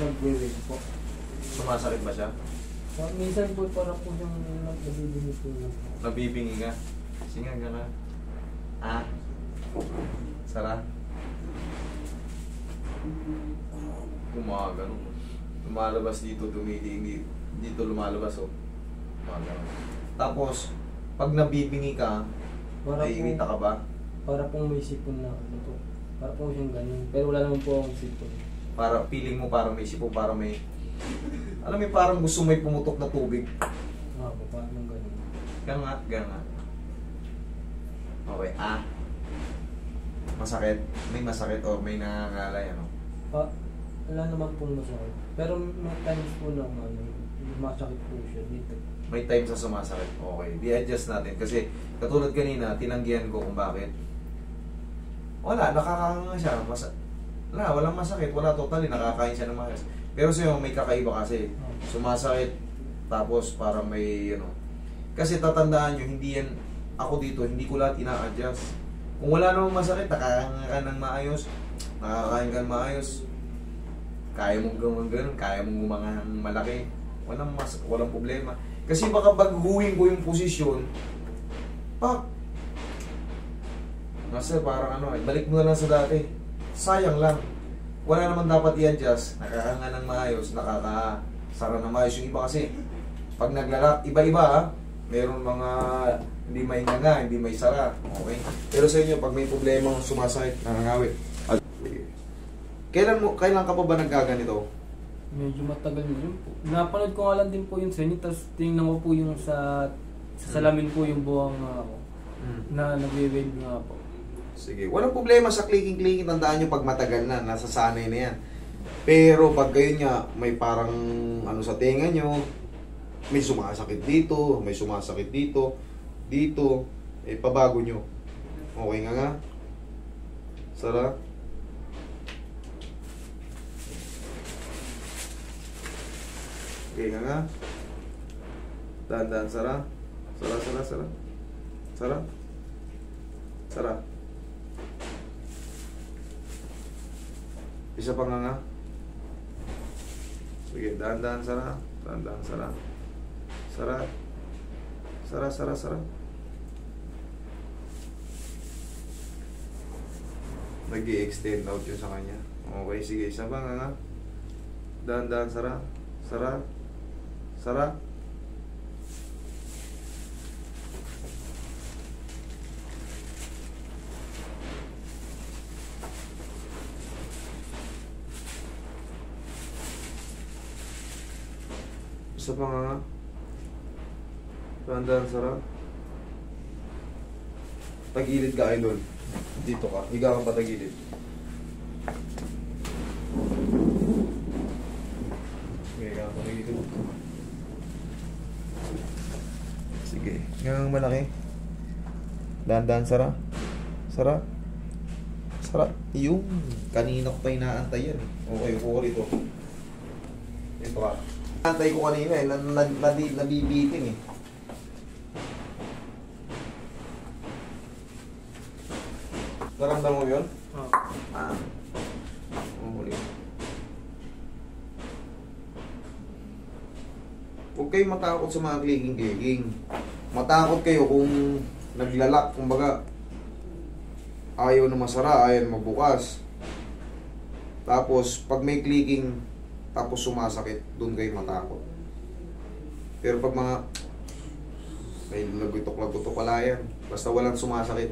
nag-wave po. Sumasakit ba siya? Minsan po parang po siyang nabibingi po na. Nabibingi ka? Sige nga na. Ah? Sara? Gumagano. Lumalabas dito, tumitingin. Dito lumalabas, oh. Gumagano. Tapos, pag nabibingi ka, naiirita ka ba? Para pong may sipon na ano po. Para pong siyang ganun. Pero wala naman po akong sipon. Para, feeling mo parang may sipon, parang may... Alam mo, parang gusto may pumutok na tubig. Po, parang ganun. Gangat, gangat. Okay, ah. Masakit? May masakit o may nangangalay, ano? Wala naman pong masakit. Pero may times po na ano, masakit po siya dito. May time sa sumasakit. Okay, di-adjust natin. Kasi katulad kanina, tinanggihan ko kung bakit. Wala, nakakanga siya. Walang masakit. Wala totally, nakakain siya ng maayos. Pero sa'yo, may kakaiba kasi. Sumasakit, tapos parang may, ano. Kasi tatandaan nyo, hindi yan, ako dito, hindi ko lahat ina-adjust. Kung wala namang masakit, nakakanga ka ng maayos, nakakain ka ng maayos, kaya mong gawin ganun, kaya mong gumanga ng malaki, walang problema. Kasi baka baguhin ko yung posisyon, pak! Master, parang ano, balik mo na lang sa dati. Sayang lang. Wala naman dapat i-adjust, nakakanga ng maayos, nakakasara ng maayos. Yung iba kasi, pag naglalak, iba-iba ha, meron mga hindi may nga, hindi may sara. Okay? Pero sa inyo, pag may problema, sumasakit, nangangawit. Kailan ka pa ba nagkaganito? Medyo matagal na rin po. Napanood ko nga lang din po yung sa inyo, tapos tingnan ko po yung sa salamin po yung buwang ako. Na nagwe-wave nga po. Sige, walang problema sa clicking. Tandaan nyo pag matagal na, nasasanay na yan. Pero pag kayo nga, may parang ano sa tenga nyo, may sumasakit dito, may sumasakit dito, pabago nyo. Okay nga. Sara? Okay nga. Dahan-dahan, Sara. Sara. Isa pa nga. Sige, dahan-dahan, Sara. Sara. Nag-i-extend out yun sa kanya. Okay, sige. Isa pa nga. Dahan-dahan, Sara. Isa pa nga. Dahan-dahan, Sara. Tagilid ka, idol. Dito ka. Higa kang patagilid. Higa kang patagilid. Sige. Higa kang malaki. Dahan-dahan, Sara. Yung kanina ko pa inaantay yan. Okay, upo ko rito. Ito ka. Antay ko kanina eh, nabibiting eh. Naramdam mo yun? Oo. Huli. Huwag kayo matakot sa mga clicking. Matakot kayo kung naglalak, kumbaga ayaw na masara, ayaw na magbukas. Tapos, pag may clicking, tapos sumasakit, doon kayo matakot. Pero pag mga may lagutok wala yan. Basta walang sumasakit.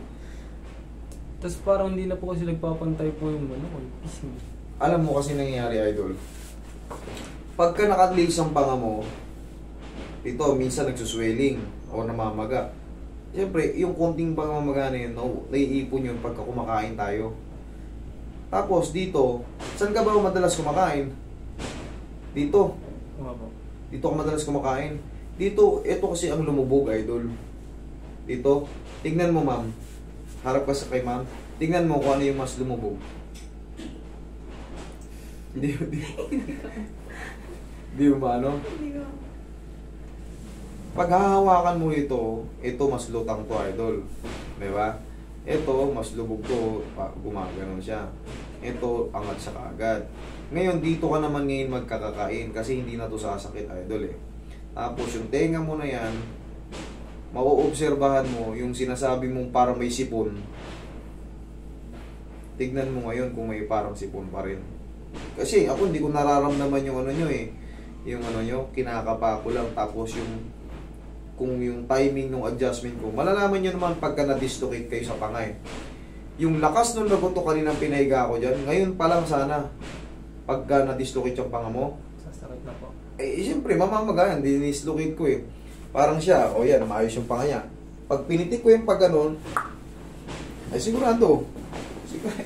Tapos parang hindi na po kasi nagpapantay po yung pisngi. Alam mo kasi nangyayari, idol. Pagka naka-lace ang panga mo, ito, minsan nagsuswelling o namamaga. Siyempre, yung konting pangamaga na yun, naiipon yun pagka kumakain tayo. Tapos dito, saan ka ba madalas kumakain? Dito. Dito ako madalas kumakain. Dito, ito kasi ang lumubog, idol. Dito. Tignan mo, ma'am. Harap ka sa kay ma'am. Tignan mo kung ano yung mas lumubog. Hindi mo ba ano? Pag hahawakan mo ito mas lutang to, idol. Diba? Ito, mas lubog to. Gumagano siya. Ito, angat siya kaagad. Ngayon, dito ka naman ngayon magkakakain kasi hindi na to sasakit, idol eh. Tapos yung tenga mo na yan, mauobserbahan mo yung sinasabi mong parang may sipon. Tignan mo ngayon kung may parang sipon pa rin. Kasi ako hindi ko nararamdaman yung ano nyo eh. Yung ano nyo, kinakapa ko lang. Tapos kung yung timing ng adjustment ko, malalaman nyo naman pagka na-dislocate kayo sa pangay. Yung lakas nung nagutok kaninang pinahiga ko dyan, ngayon pa lang sana, pagka na-dislocate yung panga mo, Sasakit na po. eh siyempre mamamagayan, dinislocate ko eh. Parang siya, o yan, maayos yung panga niya. Pag pinitik ko yung pag ganun, ay sigurado,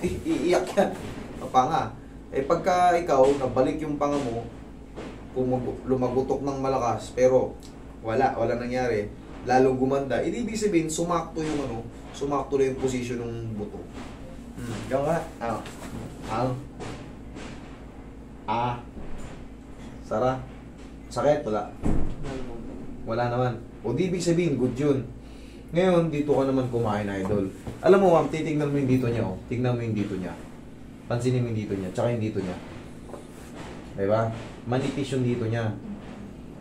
iiyak yan, ang panga. Eh pagka ikaw, nabalik yung panga mo, lumagutok ng malakas, pero wala nangyari, lalong gumanda, ibig sabihin, sumakto na yung posisyon ng buto. Diyan ka, Sara, sakit, wala. Wala naman. O di ibig sabihin, good yun. Ngayon, dito ka naman kumain, idol. Alam mo, ma'am, titignan mo yung dito niya, oh. Tignan mo yung dito niya. Pansinin mo yung dito niya, tsaka yung dito niya. Diba? Manipis yung dito niya.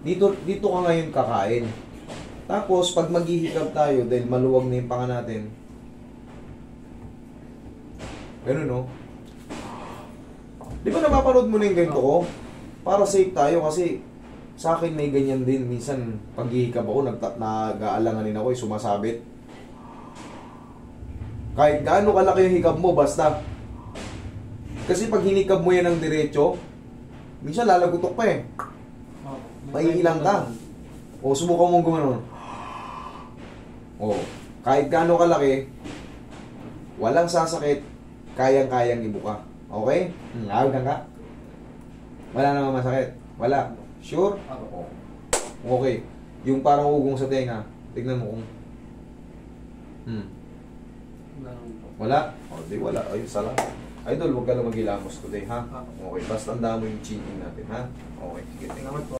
Dito ka ngayon kakain. Tapos, pag maghihikab tayo, dahil maluwag na yung panga natin, ganun, no? Di ba napapanood mo na yung ganito ko? Para safe tayo kasi sa akin may ganyan din. Minsan, pag hihikab ako, nag-aalanganin ako, sumasabit. Kahit gaano kalaki yung hikab mo, basta. Kasi pag hinikab mo yan ng diretso, minsan lalagutok pa eh. Maiilang ka. O, subukan mong gumanon. O, kahit gaano kalaki, walang sasakit, kayang-kayang ibuka. Okay? Awag ka? Wala naman masakit. Wala. Sure? Oo. Okay. Yung parang ugong sa tenga, tignan mo kung... Wala? O, di wala. Ayun, salang. Idol, huwag ka lang maghilamos today, ha? Okay, basta tandaan mo yung chin natin, ha? Okay, sige, thank you.